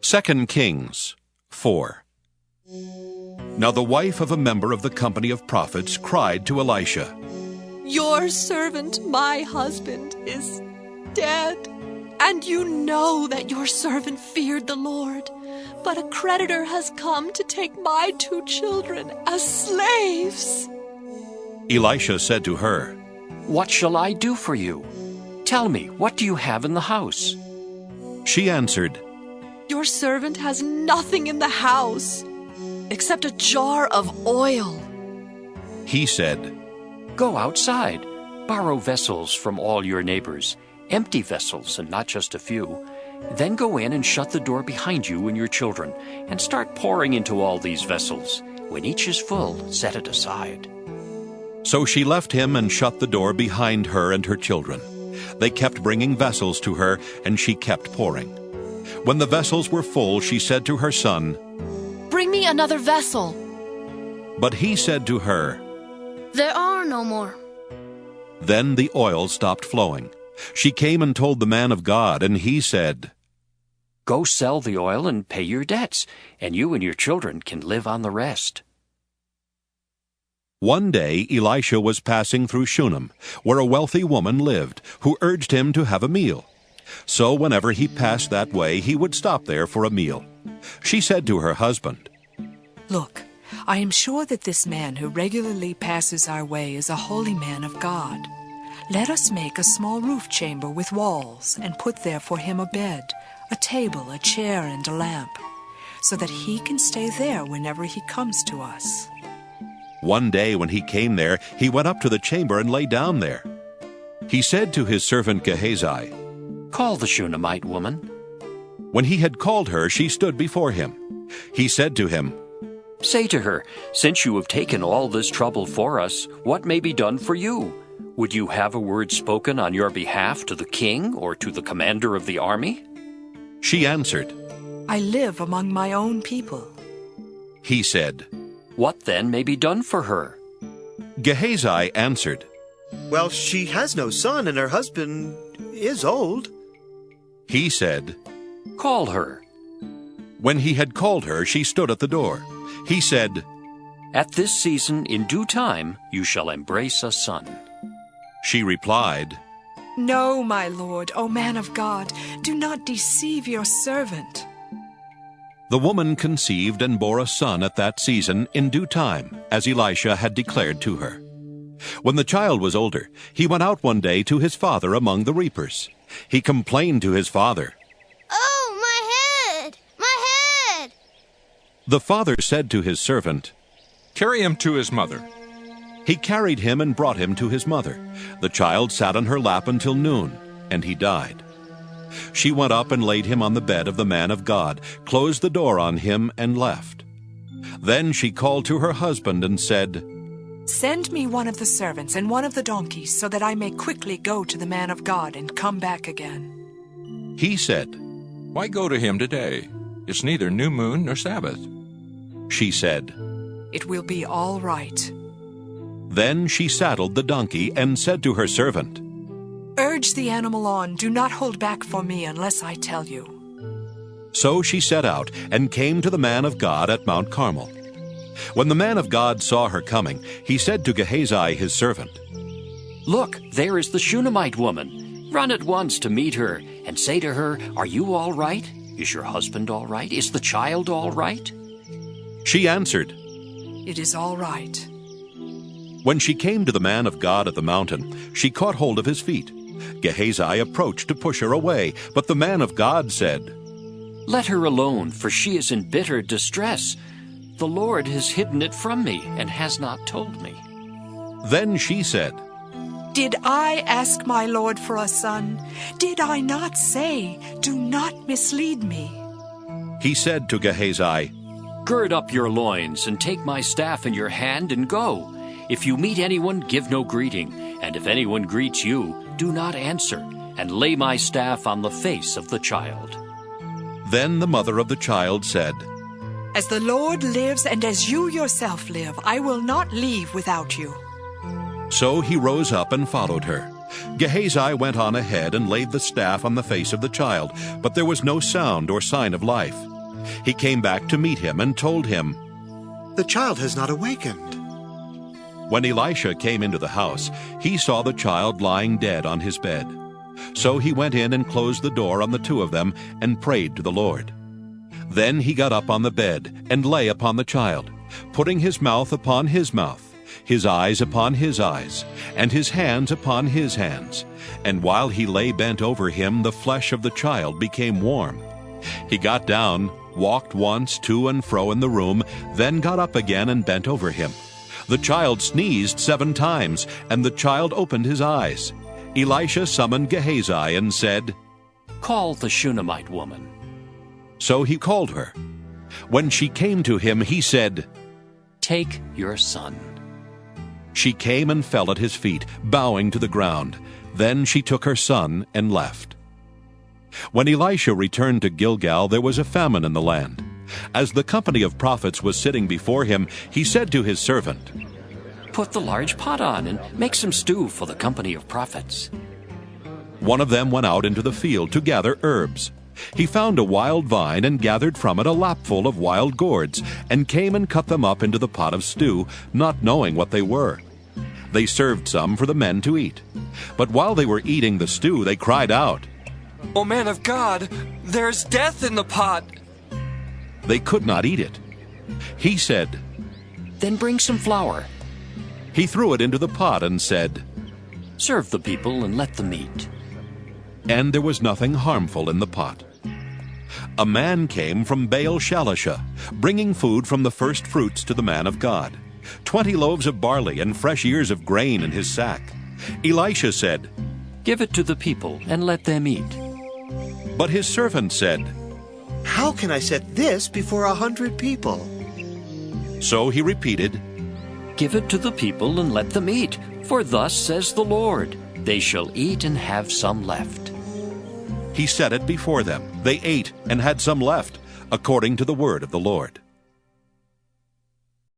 2 Kings 4. Now the wife of a member of the company of prophets cried to Elisha, "Your servant, my husband, is dead. And you know that your servant feared the Lord. But a creditor has come to take my 2 children as slaves." Elisha said to her, "What shall I do for you? Tell me, what do you have in the house?" She answered, "Your servant has nothing in the house except a jar of oil." He said, "Go outside, borrow vessels from all your neighbors, empty vessels and not just a few. Then go in and shut the door behind you and your children, and start pouring into all these vessels. When each is full, set it aside." So she left him and shut the door behind her and her children. They kept bringing vessels to her, and she kept pouring. When the vessels were full, she said to her son, "Bring me another vessel." But he said to her, "There are no more." Then the oil stopped flowing. She came and told the man of God, and he said, Go sell the oil and pay your debts, and you and your children can live on the rest. One day Elisha was passing through Shunem, where a wealthy woman lived, who urged him to have a meal. So whenever he passed that way, he would stop there for a meal. She said to her husband, "Look, I am sure that this man who regularly passes our way is a holy man of God. Let us make a small roof chamber with walls and put there for him a bed, a table, a chair, and a lamp, so that he can stay there whenever he comes to us." One day when he came there, he went up to the chamber and lay down there. He said to his servant Gehazi, Call the Shunammite woman. When he had called her, she stood before him. He said to him, Say to her, Since you have taken all this trouble for us, what may be done for you? Would you have a word spoken on your behalf to the king or to the commander of the army? She answered, "I live among my own people." He said, What then may be done for her? Gehazi answered, Well, she has no son, and her husband is old. He said, Call her. When he had called her, she stood at the door. He said, At this season, in due time, you shall embrace a son. She replied, "No, my lord, O man of God, do not deceive your servant." The woman conceived and bore a son at that season in due time, as Elisha had declared to her. When the child was older, he went out one day to his father among the reapers. He complained to his father, "Oh, my head! My head!" The father said to his servant, Carry him to his mother. He carried him and brought him to his mother. The child sat on her lap until noon, and he died. She went up and laid him on the bed of the man of God, closed the door on him, and left. Then she called to her husband and said, "Send me one of the servants and one of the donkeys, so that I may quickly go to the man of God and come back again." He said, Why go to him today? It's neither new moon nor Sabbath. She said, "It will be all right." Then she saddled the donkey and said to her servant, "Urge the animal on, do not hold back for me unless I tell you." So she set out and came to the man of God at Mount Carmel. When the man of God saw her coming, he said to Gehazi his servant, Look, there is the Shunammite woman. Run at once to meet her, and say to her, Are you all right? Is your husband all right? Is the child all right? She answered, "It is all right." When she came to the man of God at the mountain, she caught hold of his feet. Gehazi approached to push her away, but the man of God said, Let her alone, for she is in bitter distress. The Lord has hidden it from me and has not told me. Then she said, "Did I ask my lord for a son? Did I not say, 'Do not mislead me'?" He said to Gehazi, Gird up your loins and take my staff in your hand and go. If you meet anyone, give no greeting, and if anyone greets you, do not answer, and lay my staff on the face of the child. Then the mother of the child said, "As the Lord lives and as you yourself live, I will not leave without you." So he rose up and followed her. Gehazi went on ahead and laid the staff on the face of the child, but there was no sound or sign of life. He came back to meet him and told him, "The child has not awakened." When Elisha came into the house, he saw the child lying dead on his bed. So he went in and closed the door on the two of them and prayed to the Lord. Then he got up on the bed and lay upon the child, putting his mouth upon his mouth, his eyes upon his eyes, and his hands upon his hands. And while he lay bent over him, the flesh of the child became warm. He got down, walked once to and fro in the room, then got up again and bent over him. The child sneezed 7 times, and the child opened his eyes. Elisha summoned Gehazi and said, Call the Shunammite woman. So he called her. When she came to him, he said, Take your son. She came and fell at his feet, bowing to the ground. Then she took her son and left. When Elisha returned to Gilgal, there was a famine in the land. As the company of prophets was sitting before him, he said to his servant, Put the large pot on and make some stew for the company of prophets. One of them went out into the field to gather herbs. He found a wild vine and gathered from it a lapful of wild gourds, and came and cut them up into the pot of stew, not knowing what they were. They served some for the men to eat. But while they were eating the stew, they cried out, O man of God, there's death in the pot. They could not eat it. He said, Then bring some flour. He threw it into the pot and said, Serve the people and let them eat. And there was nothing harmful in the pot. A man came from Baal Shalisha, bringing food from the first fruits to the man of God, 20 loaves of barley and fresh ears of grain in his sack. Elisha said, Give it to the people and let them eat. But his servant said, How can I set this before 100 people? So he repeated, Give it to the people and let them eat, for thus says the Lord, They shall eat and have some left. He set it before them. They ate and had some left, according to the word of the Lord.